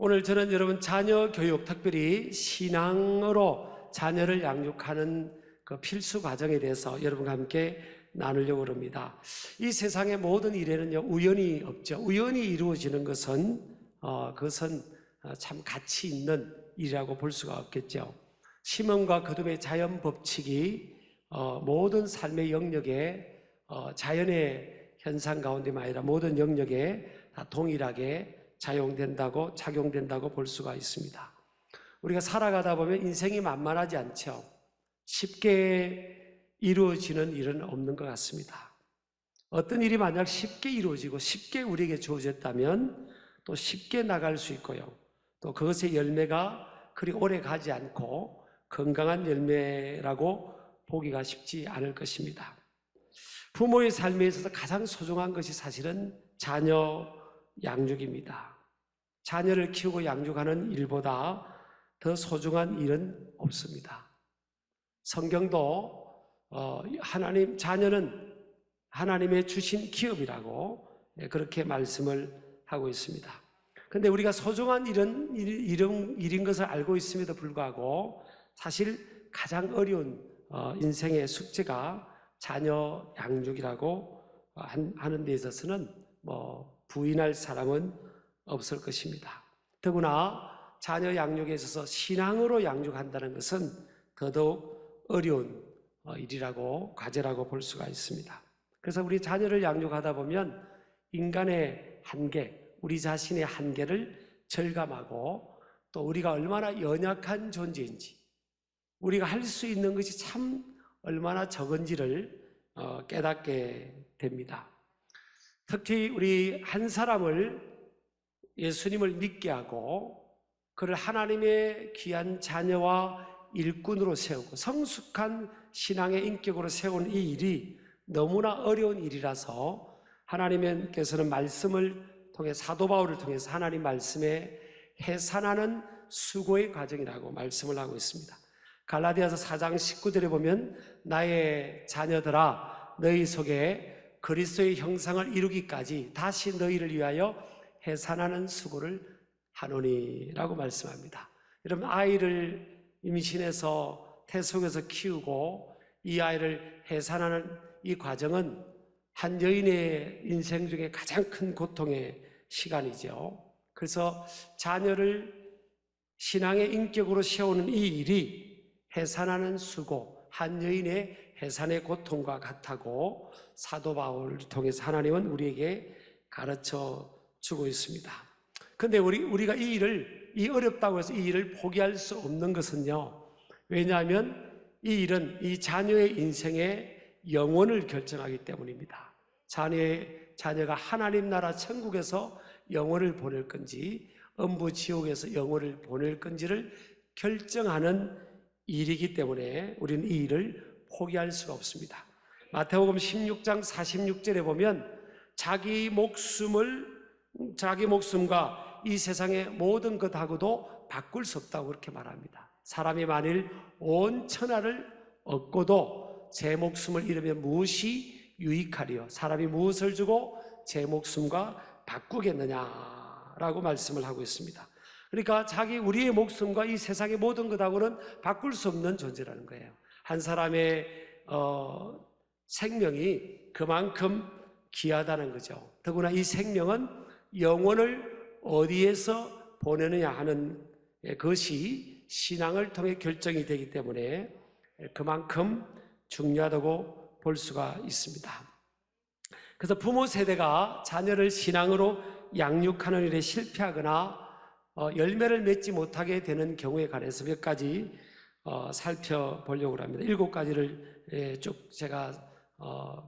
오늘 저는 여러분 자녀 교육, 특별히 신앙으로 자녀를 양육하는 그 필수 과정에 대해서 여러분과 함께 나누려고 합니다. 이 세상의 모든 일에는요, 우연이 없죠. 우연히 이루어지는 것은 그것은 참 가치 있는 일이라고 볼 수가 없겠죠. 심음과 거둠의 자연 법칙이 모든 삶의 영역에 자연의 현상 가운데만 아니라 모든 영역에 다 동일하게 작용된다고 볼 수가 있습니다. 우리가 살아가다 보면 인생이 만만하지 않죠. 쉽게 이루어지는 일은 없는 것 같습니다. 어떤 일이 만약 쉽게 이루어지고 쉽게 우리에게 주어졌다면 또 쉽게 나갈 수 있고요. 또 그것의 열매가 그리 오래 가지 않고 건강한 열매라고 보기가 쉽지 않을 것입니다. 부모의 삶에 있어서 가장 소중한 것이 사실은 자녀 양육입니다. 자녀를 키우고 양육하는 일보다 더 소중한 일은 없습니다. 성경도 자녀는 하나님의 주신 기업이라고 그렇게 말씀을 하고 있습니다. 그런데 우리가 소중한 일인 것을 알고 있음에도 불구하고 사실 가장 어려운 인생의 숙제가 자녀 양육이라고 하는 데 있어서는 부인할 사람은 없을 것입니다. 더구나 자녀 양육에 있어서 신앙으로 양육한다는 것은 더더욱 어려운 일이라고, 과제라고 볼 수가 있습니다. 그래서 우리 자녀를 양육하다 보면 인간의 한계, 우리 자신의 한계를 절감하고 또 우리가 얼마나 연약한 존재인지, 우리가 할 수 있는 것이 참 얼마나 적은지를 깨닫게 됩니다. 특히 우리 한 사람을 예수님을 믿게 하고 그를 하나님의 귀한 자녀와 일꾼으로 세우고 성숙한 신앙의 인격으로 세우는 이 일이 너무나 어려운 일이라서 하나님께서는 말씀을 통해 사도 바울을 통해서 하나님 말씀에 해산하는 수고의 과정이라고 말씀을 하고 있습니다. 갈라디아서 4장 19절에 보면 나의 자녀들아 너희 속에 그리스도의 형상을 이루기까지 다시 너희를 위하여 해산하는 수고를 하노니라고 말씀합니다. 여러분, 아이를 임신해서 태속에서 키우고 이 아이를 해산하는 이 과정은 한 여인의 인생 중에 가장 큰 고통의 시간이죠. 그래서 자녀를 신앙의 인격으로 세우는 이 일이 해산하는 수고, 한 여인의 해산의 고통과 같다고 사도 바울을 통해서 하나님은 우리에게 가르쳐 주고 있습니다. 그런데 우리가 이 어렵다고 해서 이 일을 포기할 수 없는 것은요, 왜냐하면 이 일은 이 자녀의 인생의 영혼을 결정하기 때문입니다. 자녀가 하나님 나라 천국에서 영혼을 보낼 건지 음부 지옥에서 영혼을 보낼 건지를 결정하는 일이기 때문에 우리는 이 일을 포기할 수가 없습니다. 마태복음 16장 46절에 보면 자기 목숨과 이 세상의 모든 것하고도 바꿀 수 없다고 그렇게 말합니다. 사람이 만일 온 천하를 얻고도 제 목숨을 잃으면 무엇이 유익하리요? 사람이 무엇을 주고 제 목숨과 바꾸겠느냐라고 말씀을 하고 있습니다. 그러니까 우리의 목숨과 이 세상의 모든 것하고는 바꿀 수 없는 존재라는 거예요. 한 사람의 생명이 그만큼 귀하다는 거죠. 더구나 이 생명은 영혼을 어디에서 보내느냐 하는 것이 신앙을 통해 결정이 되기 때문에 그만큼 중요하다고 볼 수가 있습니다. 그래서 부모 세대가 자녀를 신앙으로 양육하는 일에 실패하거나 열매를 맺지 못하게 되는 경우에 관해서 몇 가지 살펴보려고 합니다. 7가지를 쭉 제가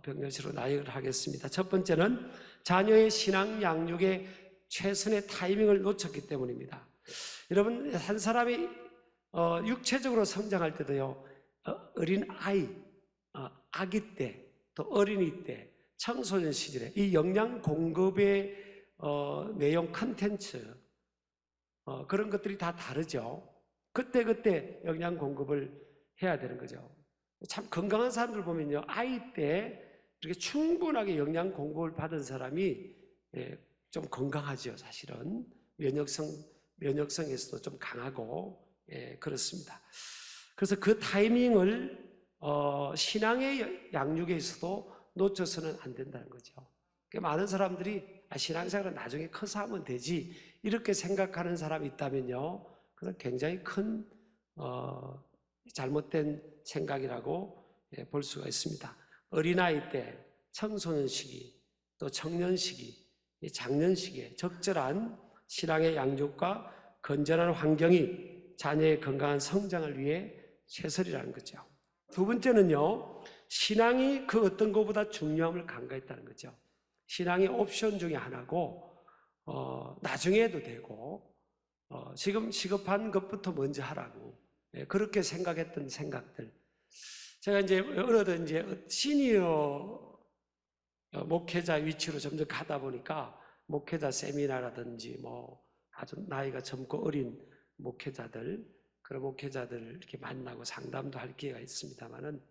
병렬식으로 나열을 하겠습니다. 첫 번째는 자녀의 신앙 양육의 최선의 타이밍을 놓쳤기 때문입니다. 여러분, 한 사람이 육체적으로 성장할 때도요, 어린 아이, 아기 때, 또 어린이 때, 청소년 시절에 이 영양 공급의 내용 컨텐츠 그런 것들이 다 다르죠. 그때 영양 공급을 해야 되는 거죠. 참 건강한 사람들 보면요, 아이 때 이렇게 충분하게 영양 공급을 받은 사람이 좀 건강하죠. 사실은 면역성 면역성에서도 좀 강하고 그렇습니다. 그래서 그 타이밍을 신앙의 양육에서도 놓쳐서는 안 된다는 거죠. 많은 사람들이 신앙생활은 나중에 커서 하면 되지 이렇게 생각하는 사람이 있다면요, 그건 굉장히 큰 잘못된 생각이라고 볼 수가 있습니다. 어린아이 때, 청소년 시기, 또 청년 시기, 장년 시기에 적절한 신앙의 양육과 건전한 환경이 자녀의 건강한 성장을 위해 최선이라는 거죠. 두 번째는요, 신앙이 그 어떤 것보다 중요함을 간과했다는 거죠. 신앙이 옵션 중에 하나고 나중에 해도 되고 지금 시급한 것부터 먼저 하라고 그렇게 생각했던 생각들. 제가 이제 어느덧 이제 시니어 목회자 위치로 점점 가다 보니까 목회자 세미나라든지 뭐 아주 나이가 젊고 어린 목회자들, 그런 목회자들 이렇게 만나고 상담도 할 기회가 있습니다만은,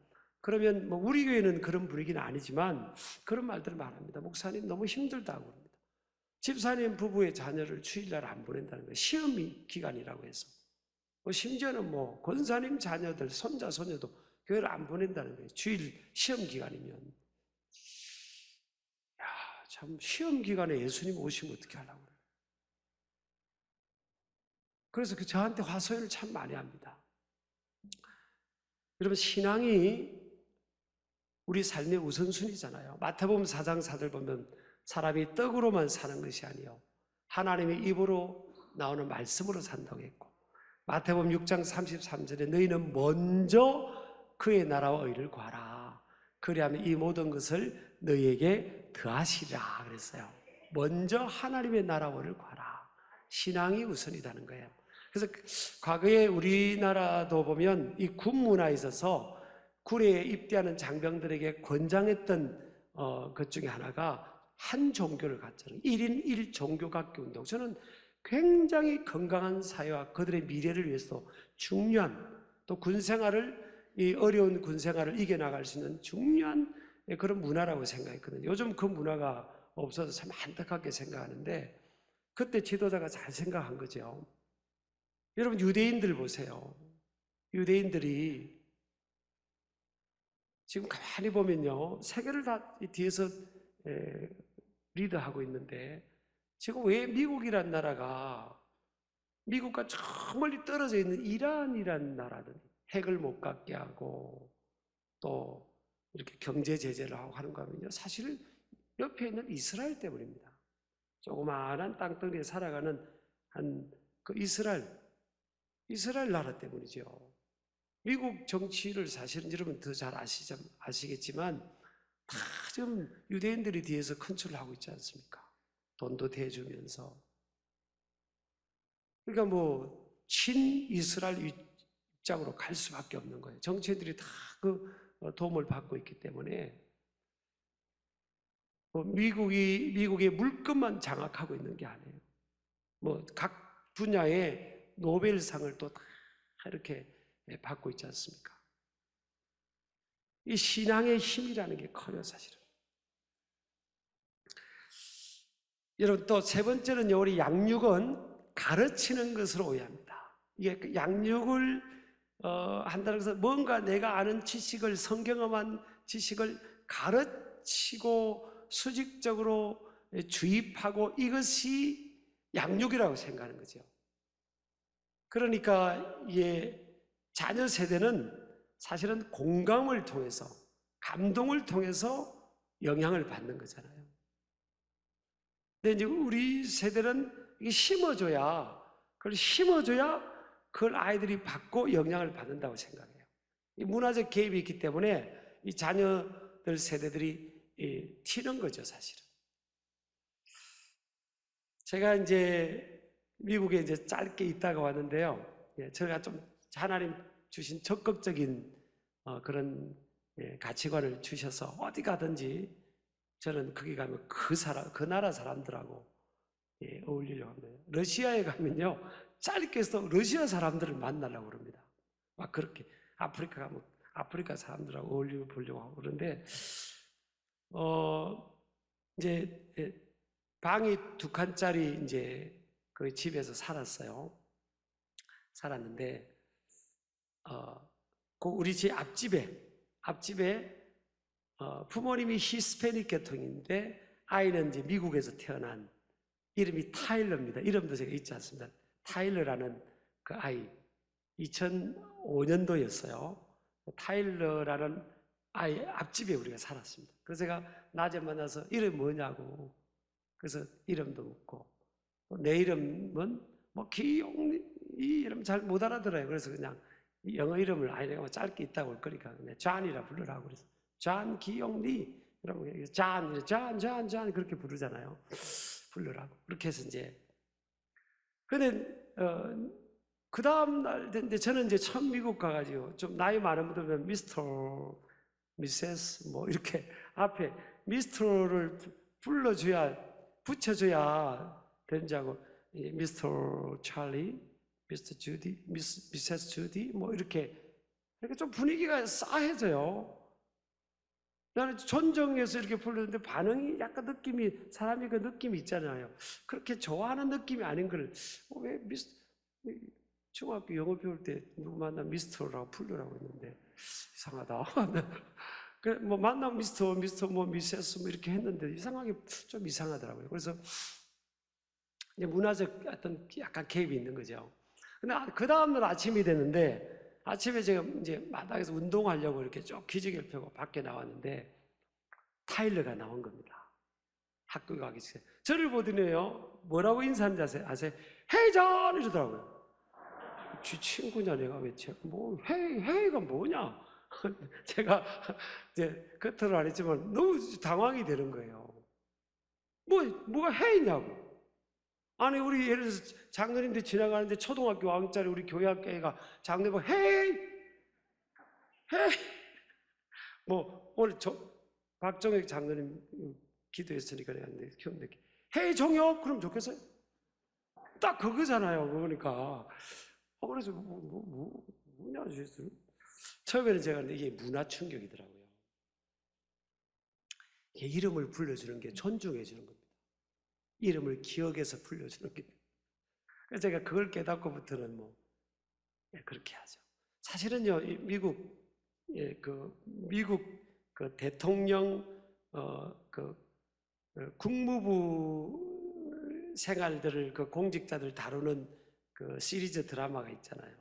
그러면 뭐 우리 교회는 그런 분위기는 아니지만 그런 말들을 말합니다. 목사님 너무 힘들다고 합니다. 집사님 부부의 자녀를 주일날 안 보낸다는 거예요. 시험 기간이라고 해서. 심지어는 뭐 권사님 자녀들, 손자, 손녀도 교회를 안 보낸다는 거예요. 주일 시험 기간이면. 야, 참 시험 기간에 예수님 오시면 어떻게 하려고 그래요. 그래서 저한테 화소연을 참 많이 합니다. 여러분, 신앙이 우리 삶의 우선순위잖아요. 마태복음 4장 4절 보면 사람이 떡으로만 사는 것이 아니요 하나님의 입으로 나오는 말씀으로 산다고 했고, 마태복음 6장 33절에 너희는 먼저 그의 나라와 의를 구하라. 그리하면 이 모든 것을 너희에게 더하시리라 그랬어요. 먼저 하나님의 나라와 의를 구하라. 신앙이 우선이라는 거예요. 그래서 과거에 우리나라도 보면 이 군 문화에 있어서 군에 입대하는 장병들에게 권장했던 것 중에 하나가 한 종교를 갖자는 1인 1종교각교 운동. 저는 굉장히 건강한 사회와 그들의 미래를 위해서 중요한, 또 군생활을, 이 어려운 군생활을 이겨나갈 수 있는 중요한 그런 문화라고 생각했거든요. 요즘 그 문화가 없어서 참 안타깝게 생각하는데, 그때 지도자가 잘 생각한 거죠. 여러분, 유대인들 보세요. 유대인들이 지금 가만히 보면요, 세계를 다 뒤에서 리드하고 있는데, 지금 왜 미국이란 나라가, 미국과 저 멀리 떨어져 있는 이란이란 나라는 핵을 못 갖게 하고 또 이렇게 경제 제재를 하고 하는 거 하면요, 사실 옆에 있는 이스라엘 때문입니다. 조그마한 땅덩이에 살아가는 그 이스라엘 나라 때문이죠. 미국 정치를 사실은 여러분 더 잘 아시겠지만 다 지금 유대인들이 뒤에서 컨트롤하고 있지 않습니까? 돈도 대주면서. 그러니까 뭐 친이스라엘 입장으로 갈 수밖에 없는 거예요. 정치인들이 다 그 도움을 받고 있기 때문에 미국의 물건만 장악하고 있는 게 아니에요. 뭐 각 분야의 노벨상을 또 다 이렇게 받고 있지 않습니까? 이 신앙의 힘이라는 게 커요, 사실은. 여러분, 또 세 번째는요, 우리 양육은 가르치는 것으로 오해합니다. 이게 양육을 한다는 것은 뭔가 내가 아는 지식을, 성경험한 지식을 가르치고 수직적으로 주입하고 이것이 양육이라고 생각하는 거죠. 그러니까 자녀 세대는 사실은 공감을 통해서, 감동을 통해서 영향을 받는 거잖아요. 근데 이제 우리 세대는 이게 심어줘야 그걸 아이들이 받고 영향을 받는다고 생각해요. 이 문화적 개입이 있기 때문에 이 자녀들 세대들이 튀는 거죠, 사실은. 제가 이제 미국에 이제 짧게 있다가 왔는데요. 제가 좀 하나님 주신 적극적인 그런 가치관을 주셔서 어디 가든지 저는 거기 가면 그 나라 사람들하고 어울리려고 합니다. 러시아에 가면요, 짧게 해서 러시아 사람들을 만나려고 그럽니다. 막 그렇게 아프리카 가면 아프리카 사람들하고 어울리고 보려고 하고 그런데 이제 방이 2칸짜리 이제 그 집에서 살았는데 그 우리 집 앞집에 부모님이 히스패닉 계통인데 아이는 이제 미국에서 태어난 이름이 타일러입니다. 이름도 제가 잊지 않습니다. 타일러라는 그 아이 2005년도였어요. 타일러라는 아이 앞집에 우리가 살았습니다. 그래서 제가 낮에 만나서 이름이 뭐냐고 그래서 이름도 묻고 내 이름은 뭐 기용리 이 이름 잘 못 알아들어요. 그래서 그냥 영어 이름을 아이가 짧게 있다고 할 거니까 그냥 존이라 부르라고 그래서 존 기용리 그러면 존 그렇게 부르잖아요. 부르라고 그렇게 해서 이제 근데 그 다음 날 근데 저는 이제 처음 미국 가가지고 좀 나이 많은 분들은 미스터 미세스 뭐 이렇게 앞에 미스터를 붙여줘야 되는 줄 알고 미스터 찰리, 미스터 주디, 미세스 주디 뭐 이렇게 좀 분위기가 싸해져요. 나는 존경해서 이렇게 불렀는데 반응이 약간 느낌이 사람이 그 느낌이 있잖아요. 그렇게 좋아하는 느낌이 아닌 걸 왜 중학교 영어 배울 때 누구 만나면 미스터라고 부르라고 했는데 이상하다. 뭐 만나면 미스터 뭐 미세스 뭐 이렇게 했는데 이상하게 좀 이상하더라고요. 그래서 이제 문화적 어떤 약간 갭이 있는 거죠. 근데 그 다음날 아침이 됐는데 아침에 제가 이제 마당에서 운동하려고 이렇게 쭉 기지개를 펴고 밖에 나왔는데 타일러가 나온 겁니다. 학교 가기 전에 저를 보더니요 뭐라고 인사하는지 아세요? 헤이 존 이러더라고요. 지 친구냐 내가 왜 뭐 헤이가 뭐냐? 제가 이제 겉으로 안 했지만 너무 당황이 되는 거예요. 뭐가 헤이냐고. 아니 우리 예를 들어서 장로님들 지나가는데 초등학교 5학년짜리 우리 교회학교가 장로님 보고 헤이 뭐 오늘 박정혁 장로님 기도했으니까 내가 기억나게 헤이 종혁 그럼 좋겠어요? 딱 그거잖아요. 그러니까 그래서 뭐냐 처음에는 제가 이게 문화 충격이더라고요. 이게 이름을 불러주는 게 존중해 주는 겁니다. 이름을 기억해서 불려주는 게. 그래서 제가 그걸 깨닫고부터는 그렇게 하죠. 사실은요, 미국 그 대통령, 국무부 생활들을 그 공직자들 다루는 그 시리즈 드라마가 있잖아요.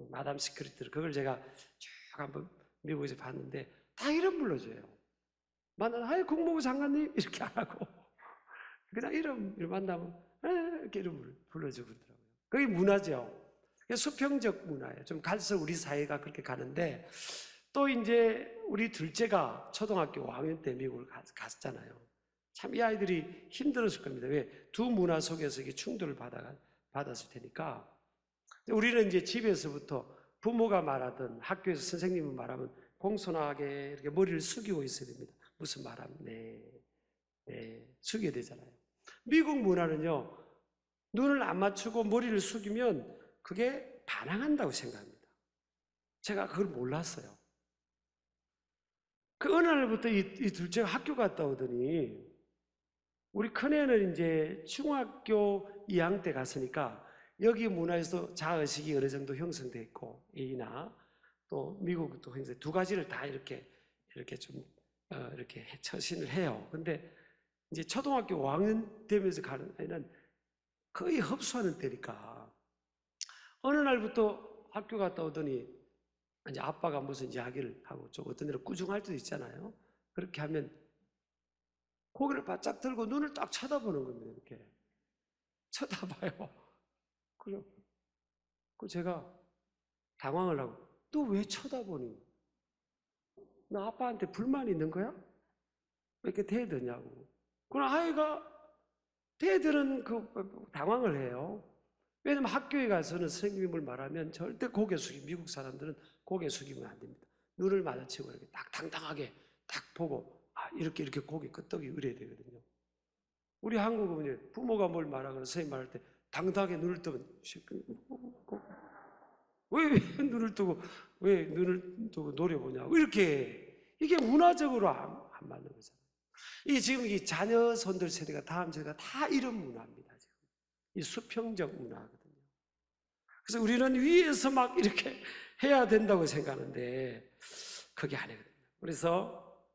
마담 시크릿 그걸 제가 쭉 한번 미국에서 봤는데 다 이름 불러줘요. 만나면 국무부 장관님 이렇게 안 하고 그냥 이름을 만나면 이렇게 이름을 불러주고 그러더라고요. 그게 문화죠. 수평적 문화예요. 좀 갈수록 우리 사회가 그렇게 가는데 또 이제 우리 둘째가 초등학교 5학년 때 미국을 갔잖아요. 참 이 아이들이 힘들었을 겁니다. 왜? 두 문화 속에서 이게 충돌을 받았을 테니까. 우리는 이제 집에서부터 부모가 말하든 학교에서 선생님이 말하면 공손하게 이렇게 머리를 숙이고 있어야 됩니다. 무슨 말하면 네, 숙여야 되잖아요. 미국 문화는요, 눈을 안 맞추고 머리를 숙이면 그게 반항한다고 생각합니다. 제가 그걸 몰랐어요. 그 어느 날부터 이 둘째가 학교 갔다 오더니 우리 큰애는 이제 중학교 2학년 때 갔으니까 여기 문화에서 자의식이 어느 정도 형성되어 있고 A나 또 미국도 형성 두 가지를 다 이렇게 좀 이렇게 처신을 해요. 근데 이제 초등학교 5학년 되면서 가는 아이는 거의 흡수하는 때니까 어느 날부터 학교 갔다 오더니 이제 아빠가 무슨 이야기를 하고 좀 어떤 데로 꾸중할 때도 있잖아요. 그렇게 하면 고개를 바짝 들고 눈을 딱 쳐다보는 겁니다. 이렇게 쳐다봐요. 그래요. 그 제가 당황을 하고 너 왜 쳐다보니? 너 아빠한테 불만 있는 거야? 왜 이렇게 대드냐고. 그럼 아이가 대들은 당황을 해요. 왜냐면 학교에 가서는 선생님을 말하면 절대 고개 숙이면 미국 사람들은 고개 숙이면 안 됩니다. 눈을 마주치고 이렇게 딱 당당하게 딱 보고 이렇게 고개 끄덕이 의뢰야 되거든요. 우리 한국은 부모가 뭘 말하거나 선생님 말할 때 당당하게 눈을 뜨면 왜 눈을 뜨고 노려보냐 이게 문화적으로 안 맞는 거잖아요. 지금 이 자녀 손들 세대가 다음 세대가 다 이런 문화입니다. 지금. 이 수평적 문화거든요. 그래서 우리는 위에서 막 이렇게 해야 된다고 생각하는데 그게 아니거든요. 그래서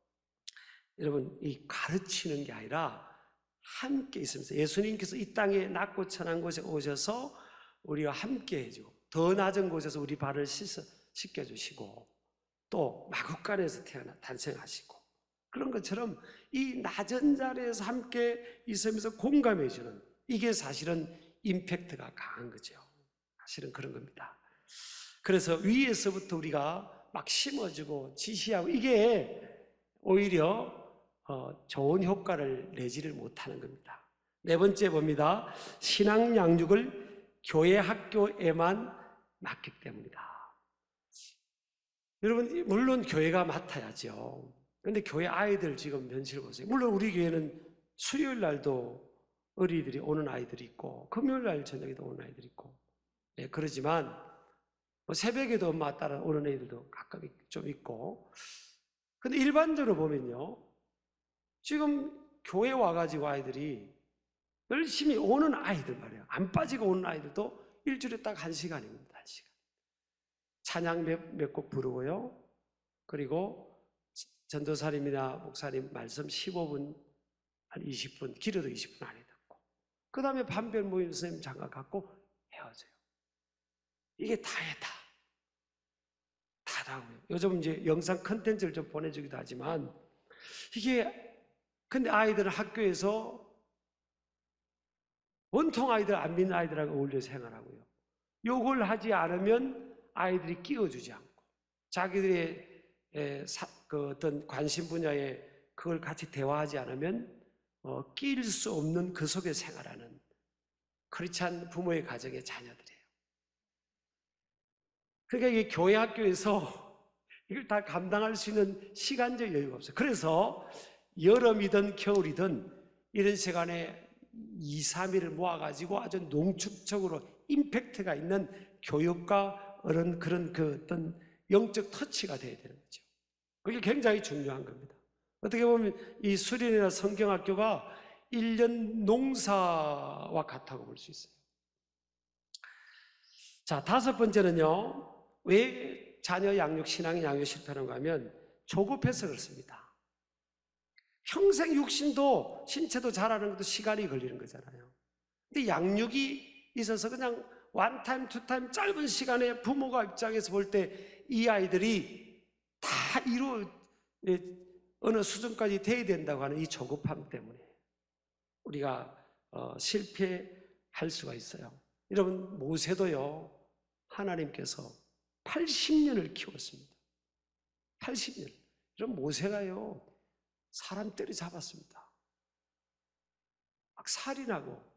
여러분, 이 가르치는 게 아니라 함께 있으면서 예수님께서 이 땅에 낮고 천한 곳에 오셔서 우리와 함께 해주고 더 낮은 곳에서 우리 발을 씻겨주시고 또 마국간에서 탄생하시고 그런 것처럼 이 낮은 자리에서 함께 있으면서 공감해주는 이게 사실은 임팩트가 강한 거죠. 사실은 그런 겁니다. 그래서 위에서부터 우리가 막 심어주고 지시하고 이게 오히려 좋은 효과를 내지를 못하는 겁니다. 네 번째 봅니다. 신앙 양육을 교회 학교에만 맡기 때문이다. 여러분, 물론 교회가 맡아야죠. 그런데 교회 아이들 지금 현실 보세요. 물론 우리 교회는 수요일 날도 어린이들이 오는 아이들이 있고 금요일 날 저녁에도 오는 아이들이 있고 네, 그러지만 뭐 새벽에도 엄마 따라 오는 애들도 가끔 좀 있고 근데 일반적으로 보면요 지금 교회 와가지고 아이들이 열심히 오는 아이들 말이에요. 안 빠지고 오는 아이들도 일주일에 딱 1시간입니다. 1시간. 찬양 몇 곡 부르고요. 그리고 전도사님이나 목사님 말씀 15분, 한 20분, 길어도 20분 안에 듣고 그 다음에 반별 모임 선생님 장갑 갖고 헤어져요. 이게 다예요, 다. 다라고요. 요즘 이제 영상 컨텐츠를 좀 보내주기도 하지만 이게 근데 아이들은 학교에서 원통 아이들 안 믿는 아이들하고 어울려 생활하고요. 욕을 하지 않으면 아이들이 끼워주지 않고 자기들의 그 어떤 관심 분야에 그걸 같이 대화하지 않으면 끼일 수 없는 그 속에 생활하는 크리스찬 부모의 가정의 자녀들이에요. 그러니까 이게 교회 학교에서 이걸 다 감당할 수 있는 시간적 여유가 없어요. 그래서 여름이든 겨울이든 이런 시간에 2, 3일을 모아가지고 아주 농축적으로 임팩트가 있는 교육과 그런 그 어떤 영적 터치가 돼야 되는 거죠. 그게 굉장히 중요한 겁니다. 어떻게 보면 이 수련회나 성경학교가 1년 농사와 같다고 볼 수 있어요. 자, 5번째는요. 왜 자녀 양육, 신앙 양육 실패하는가 하면 조급해서 그렇습니다. 평생 육신도 신체도 자라는 것도 시간이 걸리는 거잖아요. 근데 양육이 있어서 그냥 원타임, 투타임 짧은 시간에 부모가 입장에서 볼 때 이 아이들이 다 어느 수준까지 돼야 된다고 하는 이 조급함 때문에 우리가 실패할 수가 있어요. 여러분, 모세도요 하나님께서 80년을 키웠습니다. 80년. 여러분, 모세가요 사람 때려잡았습니다. 막 살인하고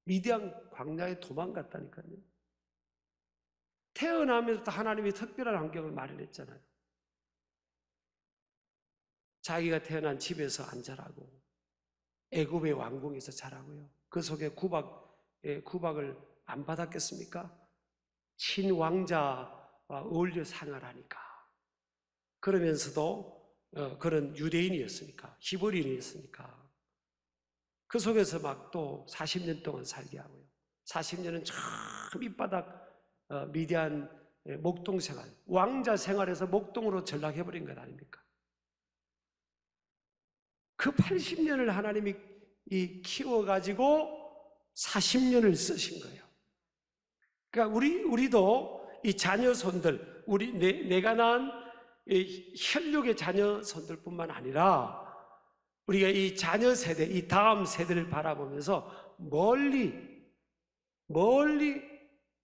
미디안 광야에 도망갔다니까요. 태어나면서부터 하나님이 특별한 환경을 마련했잖아요. 자기가 태어난 집에서 안 자라고 애굽의 왕궁에서 자라고요. 그 속에 구박을 안 받았겠습니까? 친왕자와 어울려 생활하니까. 그러면서도 그런 유대인이었으니까, 히브리인이었으니까 그 속에서 막 또 40년 동안 살게 하고요. 40년은 참 밑바닥 미디안 목동 생활, 왕자 생활에서 목동으로 전락해버린 것 아닙니까? 그 80년을 하나님이 키워가지고 40년을 쓰신 거예요. 그러니까 우리도 이 자녀손들, 내가 낳은 혈육의 자녀손들뿐만 아니라 우리가 이 자녀 세대, 이 다음 세대를 바라보면서 멀리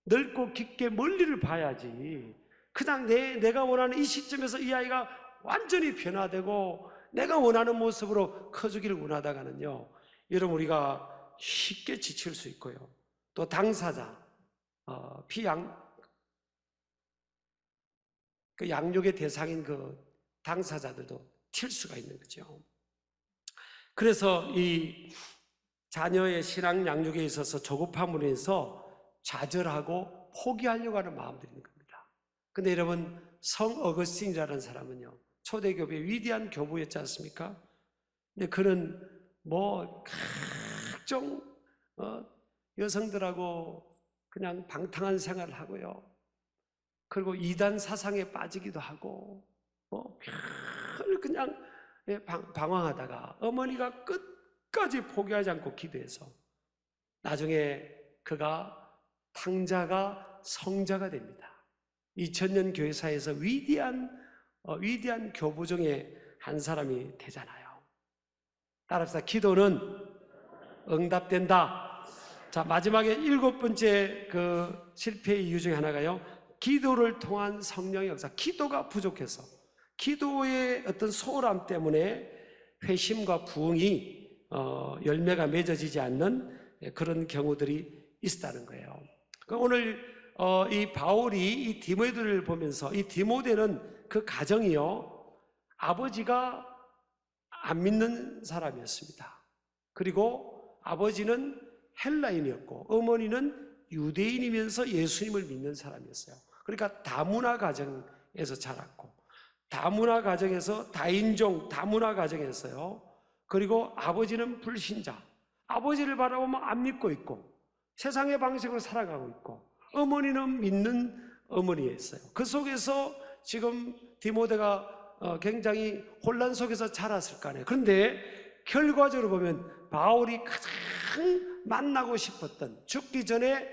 넓고 깊게 멀리를 봐야지. 그냥 내가 원하는 이 시점에서 이 아이가 완전히 변화되고 내가 원하는 모습으로 커주기를 원하다가는요, 여러분 우리가 쉽게 지칠 수 있고요. 또 당사자, 그 양육의 대상인 그 당사자들도 튈 수가 있는 거죠. 그래서 이 자녀의 신앙 양육에 있어서 조급함으로 해서 좌절하고 포기하려고 하는 마음들이 있는 겁니다. 근데 여러분, 성 어거스틴이라는 사람은요, 초대교회의 위대한 교부였지 않습니까? 근데 그는 뭐 각종 여성들하고 그냥 방탕한 생활을 하고요. 그리고 이단 사상에 빠지기도 하고 별 그냥 방황하다가 어머니가 끝까지 포기하지 않고 기도해서 나중에 그가 탕자가 성자가 됩니다. 2000년 교회사에서 위대한 교부 중에 한 사람이 되잖아요. 따라서 기도는 응답된다. 자, 마지막에 7번째 그 실패의 이유 중에 하나가요, 기도를 통한 성령의 역사. 기도가 부족해서, 기도의 어떤 소홀함 때문에 회심과 부흥이 열매가 맺어지지 않는 그런 경우들이 있었다는 거예요. 오늘 이 바울이 이 디모데를 보면서, 이 디모데는 그 가정이요, 아버지가 안 믿는 사람이었습니다. 그리고 아버지는 헬라인이었고 어머니는 유대인이면서 예수님을 믿는 사람이었어요. 그러니까 다문화 가정에서 자랐고, 다문화 가정에서, 다인종 다문화 가정에서요, 그리고 아버지는 불신자, 아버지를 바라보면 안 믿고 있고 세상의 방식으로 살아가고 있고, 어머니는 믿는 어머니였어요. 그 속에서 지금 디모데가 굉장히 혼란 속에서 자랐을 거 아니에요. 그런데 결과적으로 보면 바울이 가장 만나고 싶었던, 죽기 전에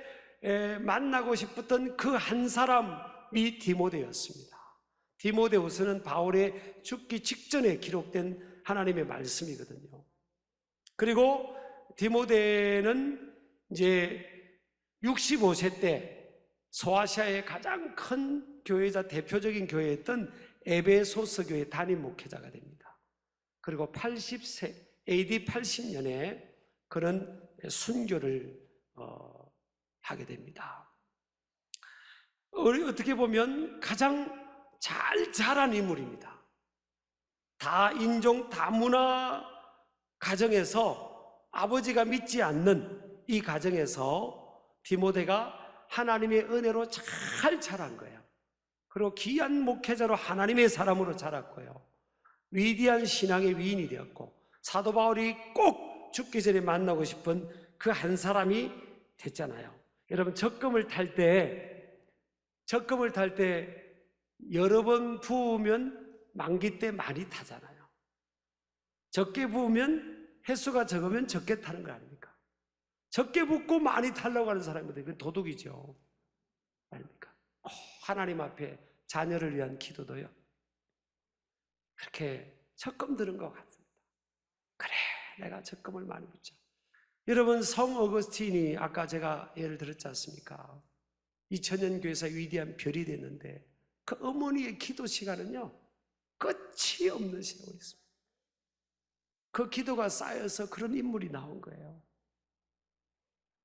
만나고 싶었던 그 한 사람이 디모데였습니다. 디모데후서는 바울의 죽기 직전에 기록된 하나님의 말씀이거든요. 그리고 디모데는 이제 65세 때 소아시아의 가장 큰 교회자, 대표적인 교회였던 에베소서 교회 담임 목회자가 됩니다. 그리고 80세, AD 80년에 그런 순교를 하게 됩니다. 우리 어떻게 보면 가장 잘 자란 인물입니다. 다인종 다문화 가정에서, 아버지가 믿지 않는 이 가정에서 디모데가 하나님의 은혜로 잘 자란 거예요. 그리고 귀한 목회자로 하나님의 사람으로 자랐고요, 위대한 신앙의 위인이 되었고, 사도 바울이 꼭 죽기 전에 만나고 싶은 그 한 사람이 됐잖아요. 여러분, 적금을 탈 때 여러 번 부으면 만기 때 많이 타잖아요. 적게 부으면, 횟수가 적으면 적게 타는 거 아닙니까? 적게 붓고 많이 타려고 하는 사람인데 그건 도둑이죠. 아닙니까? 하나님 앞에 자녀를 위한 기도도요, 그렇게 적금 드는 것 같습니다. 그래, 내가 적금을 많이 붓자. 여러분, 성 어거스틴이 아까 제가 예를 들었지 않습니까? 2000년 교회사 위대한 별이 됐는데 그 어머니의 기도 시간은요, 끝이 없는 세월이었습니다. 그 기도가 쌓여서 그런 인물이 나온 거예요.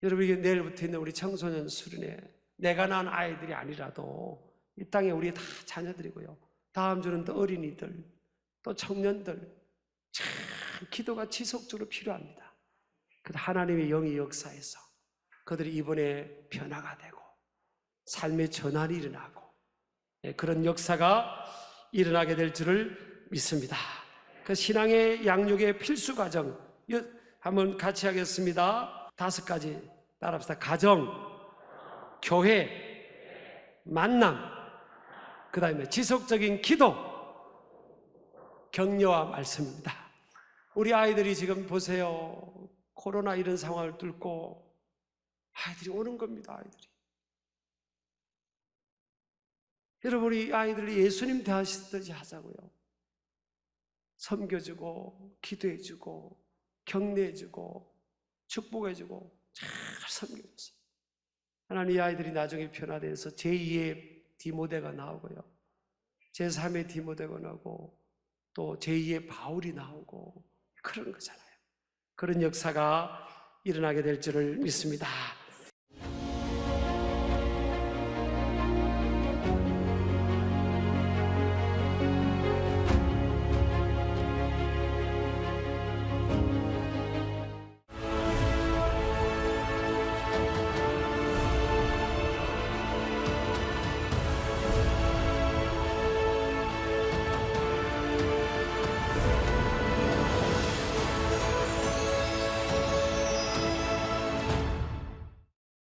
여러분, 이게 내일부터 있는 우리 청소년 수련회, 내가 낳은 아이들이 아니라도 이 땅에 우리 다 자녀들이고요, 다음 주는 또 어린이들, 또 청년들, 참 기도가 지속적으로 필요합니다. 그 하나님의 영이 역사해서 그들이 이번에 변화가 되고 삶의 전환이 일어나고 그런 역사가 일어나게 될 줄을 믿습니다. 그 신앙의 양육의 필수 과정 한번 같이 하겠습니다. 5가지 따라합시다. 가정, 교회, 만남, 그 다음에 지속적인 기도, 격려와 말씀입니다. 우리 아이들이 지금 보세요, 코로나 이런 상황을 뚫고 아이들이 오는 겁니다. 아이들이, 여러분, 우리 아이들이 예수님 대하시듯이 하자고요. 섬겨주고 기도해주고 격려해주고 축복해주고 잘 섬겨줬어요. 하나님, 이 아이들이 나중에 변화돼서 제2의 디모데가 나오고요, 제3의 디모데가 나오고 또 제2의 바울이 나오고 그런 거잖아요. 그런 역사가 일어나게 될 줄을 믿습니다.